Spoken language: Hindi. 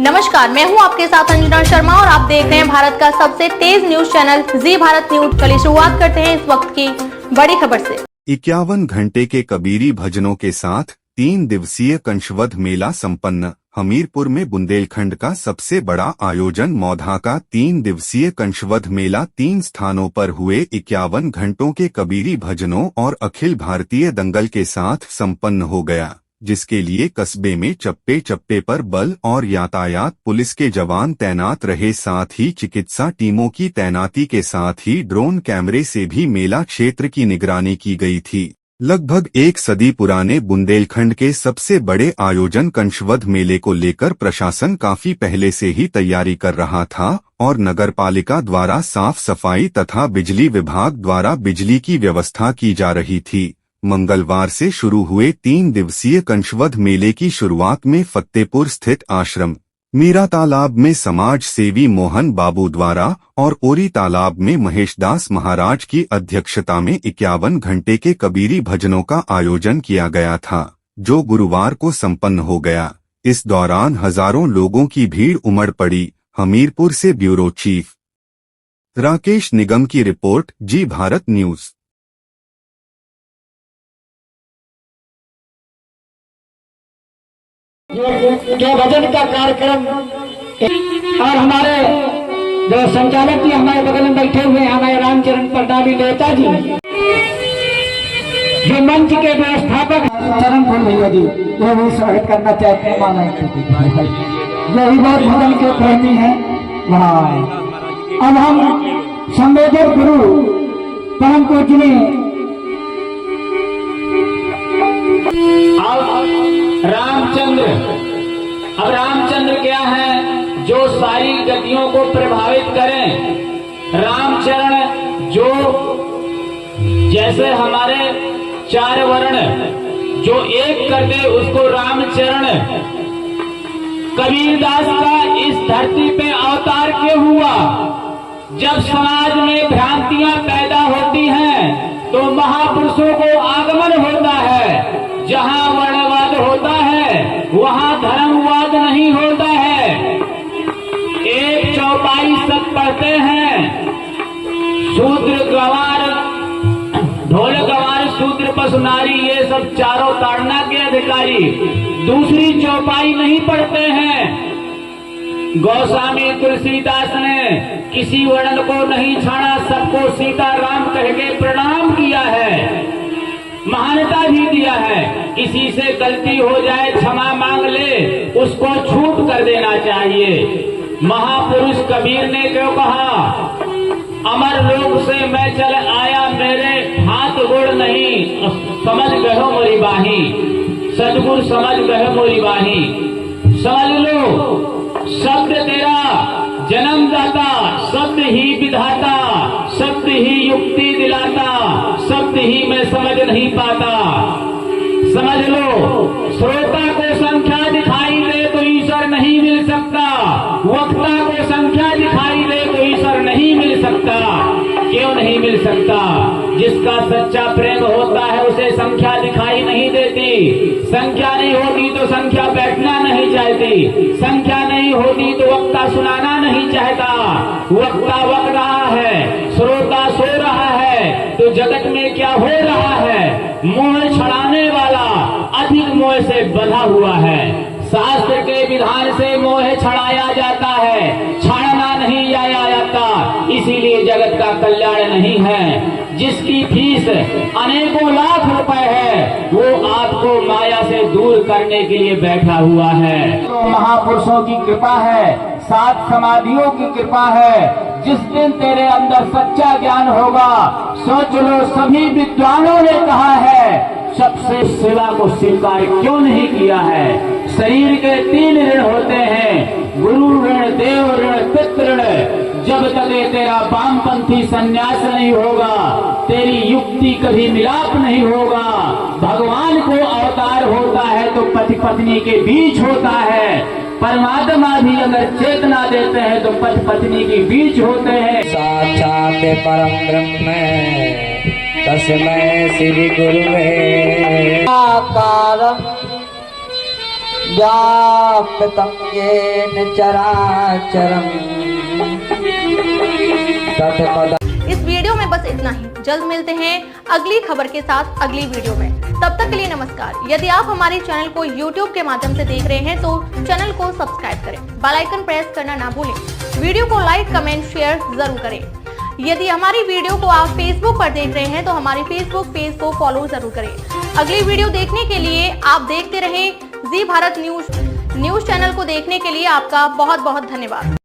नमस्कार, मैं हूं आपके साथ अंजना शर्मा और आप देख रहे हैं भारत का सबसे तेज न्यूज चैनल जी भारत न्यूज। चलिए शुरुआत करते हैं इस वक्त की बड़ी खबर से। 51 घंटे के कबीरी भजनों के साथ 3 दिवसीय कंशवध मेला संपन्न। हमीरपुर में बुंदेलखंड का सबसे बड़ा आयोजन मौधा का 3 दिवसीय कंशवध मेला 3 स्थानों पर हुए 51 घंटों के कबीरी भजनों और अखिल भारतीय दंगल के साथ संपन्न हो गया, जिसके लिए कस्बे में चप्पे चप्पे पर बल और यातायात पुलिस के जवान तैनात रहे। साथ ही चिकित्सा टीमों की तैनाती के साथ ही ड्रोन कैमरे से भी मेला क्षेत्र की निगरानी की गई थी। लगभग 1 सदी पुराने बुंदेलखंड के सबसे बड़े आयोजन कंशवध मेले को लेकर प्रशासन काफी पहले से ही तैयारी कर रहा था और नगरपालिका द्वारा साफ सफाई तथा बिजली विभाग द्वारा बिजली की व्यवस्था की जा रही थी। मंगलवार से शुरू हुए 3 दिवसीय कंशवध मेले की शुरुआत में फतेहपुर स्थित आश्रम, मीरा तालाब में समाज सेवी मोहन बाबू द्वारा और ओरी तालाब में महेशदास महाराज की अध्यक्षता में 51 घंटे के कबीरी भजनों का आयोजन किया गया था, जो गुरुवार को संपन्न हो गया। इस दौरान हजारों लोगों की भीड़ उमड़ पड़ी। हमीरपुर से ब्यूरो चीफ राकेश निगम की रिपोर्ट, जी भारत न्यूज। जो भजन का कार्यक्रम और हमारे जो संचालक जी हमारे बगल में बैठे हुए हैं, हमारे रामचरण प्रतापी देवता जी, जो मंच के व्यवस्थापक चरण फूल भैया जी, वो भी स्वागत करना चाहते हैं। माला जो भी बहुत भजन के प्रेमी हैं वहाँ आए। अब हम संवेदक गुरु परम पूजनीय रामचंद्र, अब रामचंद्र क्या है? जो सारी गतियों को प्रभावित करें। रामचरण जो जैसे हमारे 4 वर्ण जो एक कर दे उसको रामचरण। कबीरदास का इस धरती पे अवतार क्यों हुआ? जब समाज में भ्रांतियां पैदा होती हैं तो महापुरुषों को आगमन होता है। जहां वर्णवाद होता है वहां धर्मवाद नहीं होता है। एक चौपाई सब पढ़ते हैं, शूद्र गंवार, ढोल गंवार, शूद्र पशु नारी, ये सब चारों ताड़ना के अधिकारी। दूसरी चौपाई नहीं पढ़ते हैं। गोस्वामी तुलसीदास ने किसी वर्ण को नहीं छाड़ा, सबको सीताराम कह के प्रणाम किया है, महानता भी दिया है। किसी से गलती हो जाए क्षमा मांग ले, उसको छूट कर देना चाहिए। महापुरुष कबीर ने क्यों कहा, अमर लोक से मैं चल आया, मेरे हाथ गोड़ नहीं, समझ गयो मोरी बाही, सदगुरु समझ गयो मोरी बाही। समझ लो, शब्द तेरा जन्मदाता, शब्द ही विधाता, शब्द ही युक्ति दिलाता, शब्द ही मैं समझ नहीं पाता। समझ लो, श्रोता को संख्या दिखाई दे तो ईश्वर नहीं मिल सकता, वक्ता को संख्या दिखाई दे तो ईश्वर नहीं मिल सकता। क्यों नहीं मिल सकता? जिसका सच्चा प्रेम होता है उसे संख्या दिखाई नहीं देती। संख्या नहीं होती तो संख्या बैठना नहीं चाहती, संख्या नहीं होती तो वक्ता सुनाना नहीं चाहता। वक्ता वक रहा है, श्रोता सो रहा है, तो जगत में क्या हो रहा है? मोह छड़ाने वाला अधिक मोह से बंधा हुआ है। शास्त्र के विधान से मोह छड़ाया जाता है, छाड़ना नहीं आया जाता। इसीलिए जगत का कल्याण नहीं है। जिसकी फीस अनेकों लाख रुपए है वो आपको माया से दूर करने के लिए बैठा हुआ है। तो महापुरुषों की कृपा है, 7 समाधियों की कृपा है। जिस दिन तेरे अंदर सच्चा ज्ञान होगा, सोच लो सभी विद्वानों ने कहा है, सबसे सेवा को स्वीकार क्यों नहीं किया है? शरीर के 3 ऋण होते हैं, गुरु ऋण, देव ऋण, पितृ ऋण। जब तक तेरा वामपंथी संन्यास नहीं होगा, तेरी युक्ति कभी मिलाप नहीं होगा। भगवान को अवतार होता है तो पति पत्नी के बीच होता है। परमात्मा भी अगर चेतना देते हैं तो पति पत्नी के बीच होते हैं। साक्षात परम ब्रह्म तस्मै श्री गुरुवे आकारं व्याप्तं येन चराचरम् तत्पद। इस वीडियो में बस इतना ही। जल्द मिलते हैं अगली खबर के साथ अगली वीडियो में। तब तक के लिए नमस्कार। यदि आप हमारे चैनल को YouTube के माध्यम से देख रहे हैं तो चैनल को सब्सक्राइब करें, बेल आइकन प्रेस करना ना भूलें, वीडियो को लाइक कमेंट शेयर जरूर करें। यदि हमारी वीडियो को आप Facebook पर देख रहे हैं तो हमारे Facebook पेज को फॉलो जरूर करें। अगली वीडियो देखने के लिए आप देखते रहें जी भारत न्यूज चैनल को देखने के लिए आपका बहुत बहुत धन्यवाद।